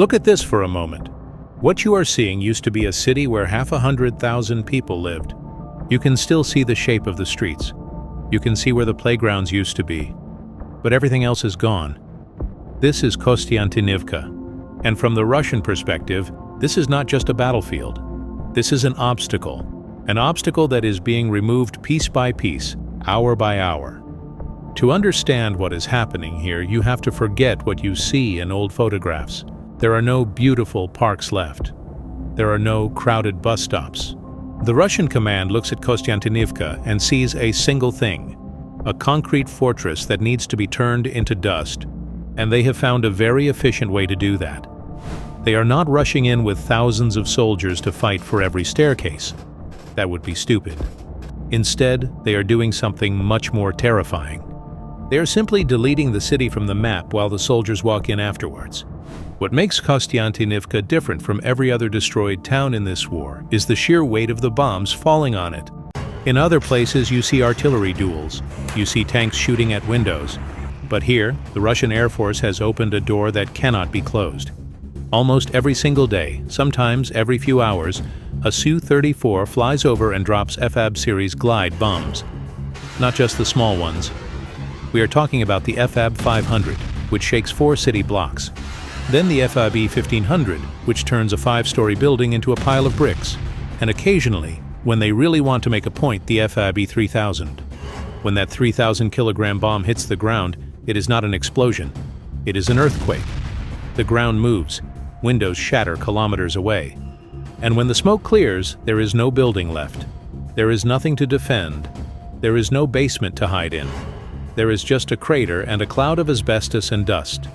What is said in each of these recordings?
Look at this for a moment. What you are seeing used to be a city where 100,000 people lived. You can still see the shape of the streets. You can see where the playgrounds used to be. But everything else is gone. This is Kostiantynivka. And from the Russian perspective, this is not just a battlefield. This is an obstacle that is being removed piece by piece, hour by hour. To understand what is happening here, you have to forget what you see in old photographs. There are no beautiful parks left. There are no crowded bus stops. The Russian command looks at Kostiantynivka and sees a single thing, a concrete fortress that needs to be turned into dust, and they have found a very efficient way to do that. They are not rushing in with thousands of soldiers to fight for every staircase. That would be stupid. Instead, they are doing something much more terrifying. They are simply deleting the city from the map while the soldiers walk in afterwards. What makes Kostiantynivka different from every other destroyed town in this war is the sheer weight of the bombs falling on it. In other places you see artillery duels, you see tanks shooting at windows. But here, the Russian Air Force has opened a door that cannot be closed. Almost every single day, sometimes every few hours, a Su-34 flies over and drops FAB series glide bombs. Not just the small ones. We are talking about the FAB 500, which shakes 4 city blocks. Then the FAB 1500, which turns a 5-story building into a pile of bricks. And occasionally, when they really want to make a point, the FAB 3000. When that 3,000-kilogram bomb hits the ground, it is not an explosion. It is an earthquake. The ground moves. Windows shatter kilometers away. And when the smoke clears, there is no building left. There is nothing to defend. There is no basement to hide in. There is just a crater and a cloud of asbestos and dust.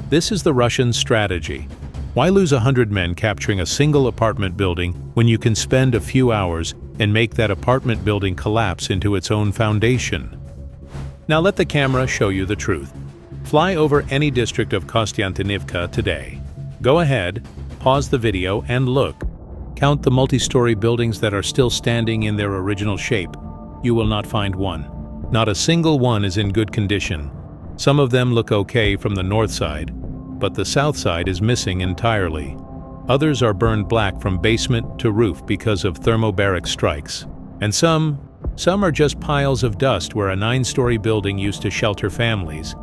This is the Russian strategy. Why lose 100 men capturing a single apartment building when you can spend a few hours and make that apartment building collapse into its own foundation? Now let the camera show you the truth. Fly over any district of Kostiantynivka today. Go ahead, pause the video, and look. Count the multi-story buildings that are still standing in their original shape. You will not find one. Not a single one is in good condition. Some of them look okay from the north side, but the south side is missing entirely. Others are burned black from basement to roof because of thermobaric strikes. And some are just piles of dust where a 9-story building used to shelter families.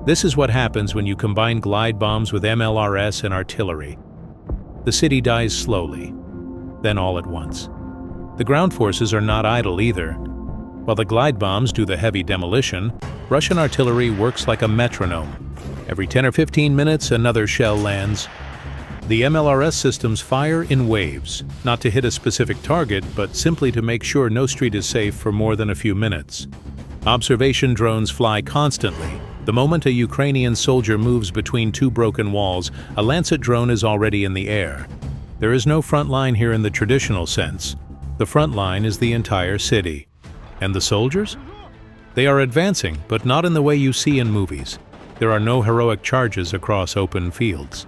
This is what happens when you combine glide bombs with MLRS and artillery. The city dies slowly, then all at once. The ground forces are not idle either. While the glide bombs do the heavy demolition, Russian artillery works like a metronome. Every 10 or 15 minutes, another shell lands. The MLRS systems fire in waves, not to hit a specific target, but simply to make sure no street is safe for more than a few minutes. Observation drones fly constantly. The moment a Ukrainian soldier moves between 2 broken walls, a Lancet drone is already in the air. There is no front line here in the traditional sense. The front line is the entire city. And the soldiers? They are advancing, but not in the way you see in movies. There are no heroic charges across open fields.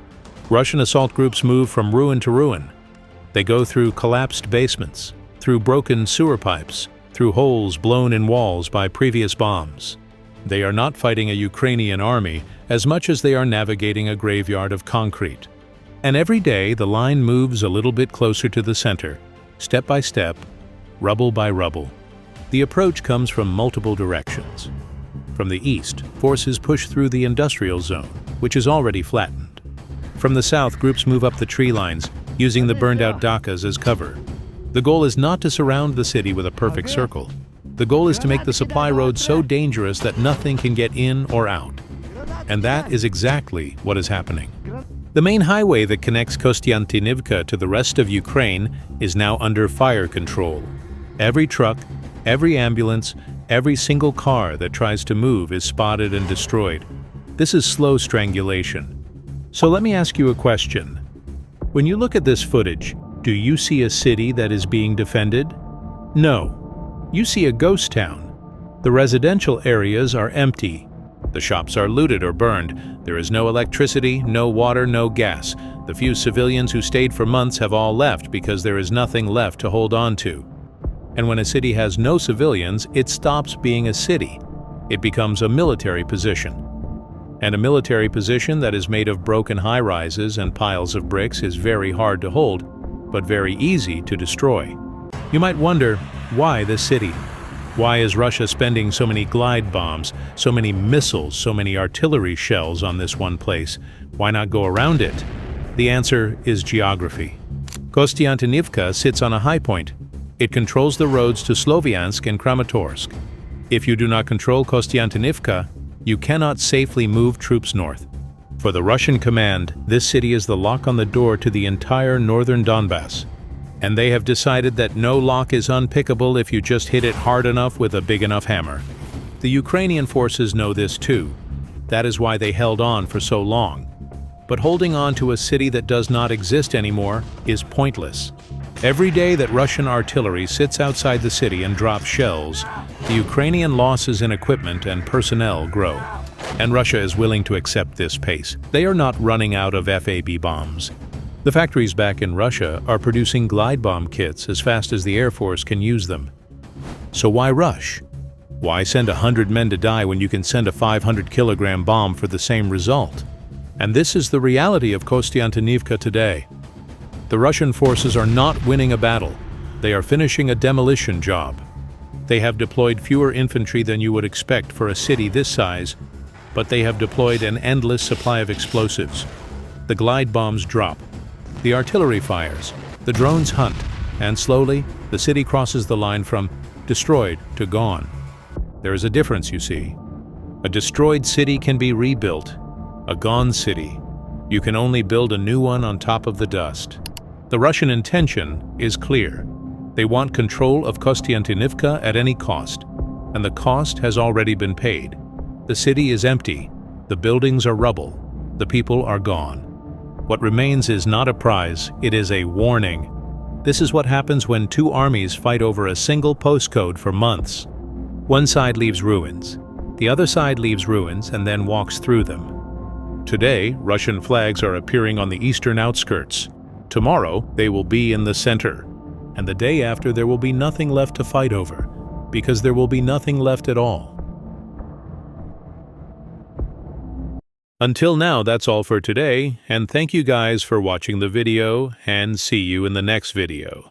Russian assault groups move from ruin to ruin. They go through collapsed basements, through broken sewer pipes, through holes blown in walls by previous bombs. They are not fighting a Ukrainian army as much as they are navigating a graveyard of concrete. And every day the line moves a little bit closer to the center, step by step, rubble by rubble. The approach comes from multiple directions. From the east, forces push through the industrial zone, which is already flattened. From the south, groups move up the tree lines, using the burned-out dakas as cover. The goal is not to surround the city with a perfect circle. The goal is to make the supply road so dangerous that nothing can get in or out. And that is exactly what is happening. The main highway that connects Kostiantynivka to the rest of Ukraine is now under fire control. Every truck, every ambulance, every single car that tries to move is spotted and destroyed. This is slow strangulation. So let me ask you a question. When you look at this footage, do you see a city that is being defended? No. You see a ghost town. The residential areas are empty. The shops are looted or burned. There is no electricity, no water, no gas. The few civilians who stayed for months have all left because there is nothing left to hold on to. And when a city has no civilians, it stops being a city. It becomes a military position. And a military position that is made of broken high-rises and piles of bricks is very hard to hold, but very easy to destroy. You might wonder, why this city? Why is Russia spending so many glide bombs, so many missiles, so many artillery shells on this one place? Why not go around it? The answer is geography. Kostiantynivka sits on a high point. It controls the roads to Sloviansk and Kramatorsk. If you do not control Kostiantynivka, you cannot safely move troops north. For the Russian command, this city is the lock on the door to the entire northern Donbas. And they have decided that no lock is unpickable if you just hit it hard enough with a big enough hammer. The Ukrainian forces know this too. That is why they held on for so long. But holding on to a city that does not exist anymore is pointless. Every day that Russian artillery sits outside the city and drops shells, the Ukrainian losses in equipment and personnel grow. And Russia is willing to accept this pace. They are not running out of FAB bombs. The factories back in Russia are producing glide bomb kits as fast as the Air Force can use them. So why rush? Why send 100 men to die when you can send a 500-kilogram bomb for the same result? And this is the reality of Kostiantynivka today. The Russian forces are not winning a battle. They are finishing a demolition job. They have deployed fewer infantry than you would expect for a city this size, but they have deployed an endless supply of explosives. The glide bombs drop. The artillery fires, the drones hunt, and slowly, the city crosses the line from destroyed to gone. There is a difference, you see. A destroyed city can be rebuilt. A gone city, you can only build a new one on top of the dust. The Russian intention is clear. They want control of Kostiantynivka at any cost, and the cost has already been paid. The city is empty, the buildings are rubble, the people are gone. What remains is not a prize, it is a warning. This is what happens when two armies fight over a single postcode for months. One side leaves ruins, the other side leaves ruins and then walks through them. Today, Russian flags are appearing on the eastern outskirts. Tomorrow, they will be in the center. And the day after, there will be nothing left to fight over, because there will be nothing left at all. Until now, that's all for today, and thank you guys for watching the video, and see you in the next video.